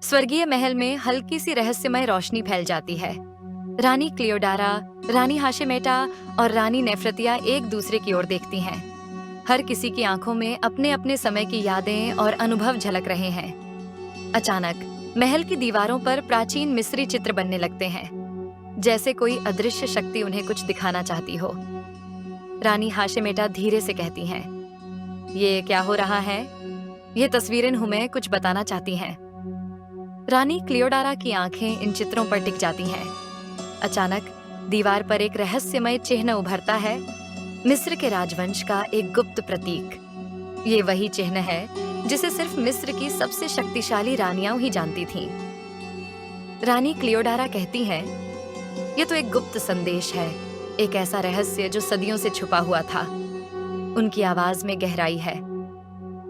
स्वर्गीय महल में हल्की सी रहस्यमय रोशनी फैल जाती है। रानी क्लियोडारा, रानी हाशेमेटा और रानी नेफ्रतिया एक दूसरे की ओर देखती हैं। हर किसी की आंखों में अपने अपने समय की यादें और अनुभव झलक रहे हैं। अचानक महल की दीवारों पर प्राचीन मिस्री चित्र बनने लगते हैं, जैसे कोई अदृश्य शक्ति उन्हें कुछ दिखाना चाहती हो। रानी हाशेमेटा धीरे से कहती हैं, ये क्या हो रहा है? ये तस्वीरें हमें कुछ बताना चाहती हैं। रानी क्लियोडारा की आंखें इन चित्रों पर टिक जाती हैं। अचानक दीवार पर एक रहस्यमय चिन्ह उभरता है, मिस्र के राजवंश का एक गुप्त प्रतीक। ये वही चिन्ह है जिसे सिर्फ मिस्र की सबसे शक्तिशाली रानियां ही जानती थीं। रानी क्लियोडारा कहती हैं, ये तो एक गुप्त संदेश है, एक ऐसा रहस्य जो सदियों से छुपा हुआ था। उनकी आवाज में गहराई है।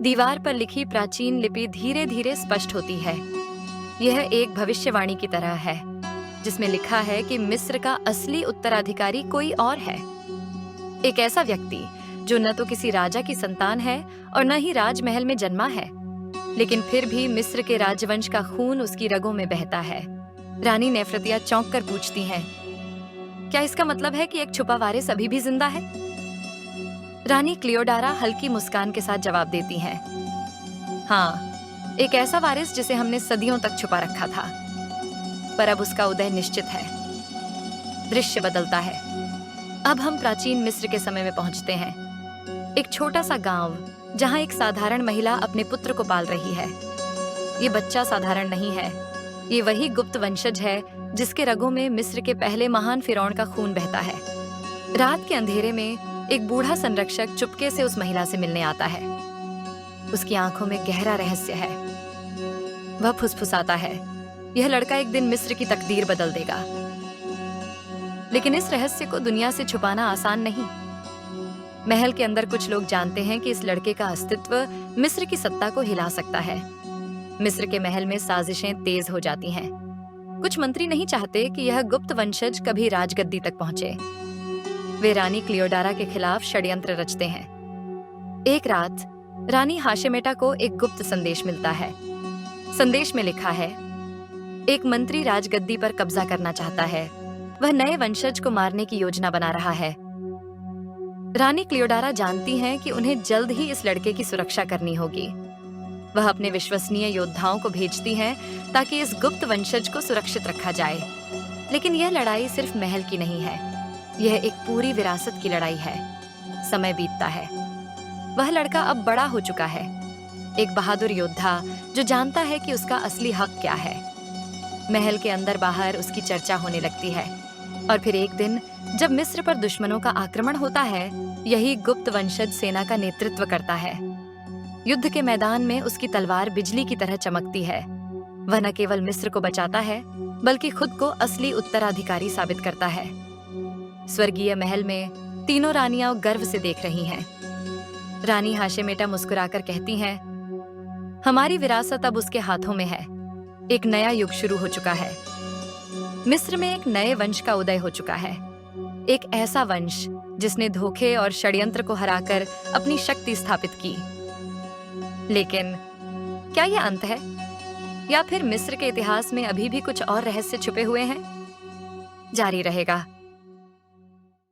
दीवार पर लिखी प्राचीन लिपि धीरे धीरे स्पष्ट होती है। यह एक भविष्यवाणी की तरह है, जिसमें लिखा है कि मिस्र का असली उत्तराधिकारी कोई और है। एक ऐसा व्यक्ति जो न तो किसी राजा की संतान है और न ही राजमहल में जन्मा है, लेकिन फिर भी मिस्र के राजवंश का खून उसकी रगों में बहता है। रानी नेफ्रतिया चौंक कर पूछती हैं, क्या इसका मतलब है कि एक छुपा वारिस अभी भी जिंदा है? रानी क्लियोडारा हल्की मुस्कान के साथ जवाब देती हैं, हाँ, एक ऐसा वारिस जिसे हमने सदियों तक छुपा रखा था, पर अब उसका उदय निश्चित है। दृश्य बदलता है। अब हम प्राचीन मिस्र के समय में पहुंचते हैं। एक छोटा सा गांव जहां एक साधारण महिला अपने पुत्र को पाल रही है। ये बच्चा साधारण नहीं है, ये वही गुप्त वंशज है जिसके रगों में मिस्र के पहले महान फिरौन का खून बहता है। रात के अंधेरे में एक बूढ़ा संरक्षक चुपके से उस महिला से मिलने आता है। उसकी आंखों में गहरा रहस्य है। वह फुसफुसाता है, यह लड़का एक दिन मिस्र की तकदीर बदल देगा। लेकिन इस रहस्य को दुनिया से छुपाना आसान नहीं। महल के अंदर कुछ लोग जानते हैं कि इस लड़के का अस्तित्व मिस्र की सत्ता को हिला सकता है। मिस्र के महल में साजिशें तेज हो जाती हैं। कुछ मंत्री नहीं चाहते कि यह गुप्त वंशज कभी राजगद्दी तक पहुंचे। वे रानी क्लियोडारा के खिलाफ षड्यंत्र रचते हैं। एक रात रानी हाशेमेटा को एक गुप्त संदेश मिलता है। संदेश में लिखा है, एक मंत्री राजगद्दी पर कब्जा करना चाहता है। वह नए वंशज को मारने की योजना बना रहा है। रानी क्लियोडारा जानती हैं कि उन्हें जल्द ही इस लड़के की सुरक्षा करनी होगी। वह अपने विश्वसनीय योद्धाओं को भेजती हैं ताकि इस गुप्त वंशज को सुरक्षित रखा जाए। लेकिन यह लड़ाई सिर्फ महल की नहीं है, यह एक पूरी विरासत की लड़ाई है। समय बीतता है। वह लड़का अब बड़ा हो चुका है, एक बहादुर योद्धा जो जानता है कि उसका असली हक क्या है। महल के अंदर बाहर उसकी चर्चा होने लगती है। और फिर एक दिन जब मिस्र पर दुश्मनों का आक्रमण होता है, यही गुप्त वंशज सेना का नेतृत्व करता है। युद्ध के मैदान में उसकी तलवार बिजली की तरह चमकती है। वह न केवल मिस्र को बचाता है, बल्कि खुद को असली उत्तराधिकारी साबित करता है। स्वर्गीय महल में तीनों रानियां गर्व से देख रही हैं। रानी हाशेमेटा मुस्कुराकर कहती हैं, हमारी विरासत अब उसके हाथों में है। एक नया युग शुरू हो चुका है। मिस्र में एक नए वंश का उदय हो चुका है। एक ऐसा वंश जिसने धोखे और षड्यंत्र को हराकर अपनी शक्ति स्थापित की। लेकिन क्या यह अंत है, या फिर मिस्र के इतिहास में अभी भी कुछ और रहस्य छुपे हुए हैं? जारी रहेगा।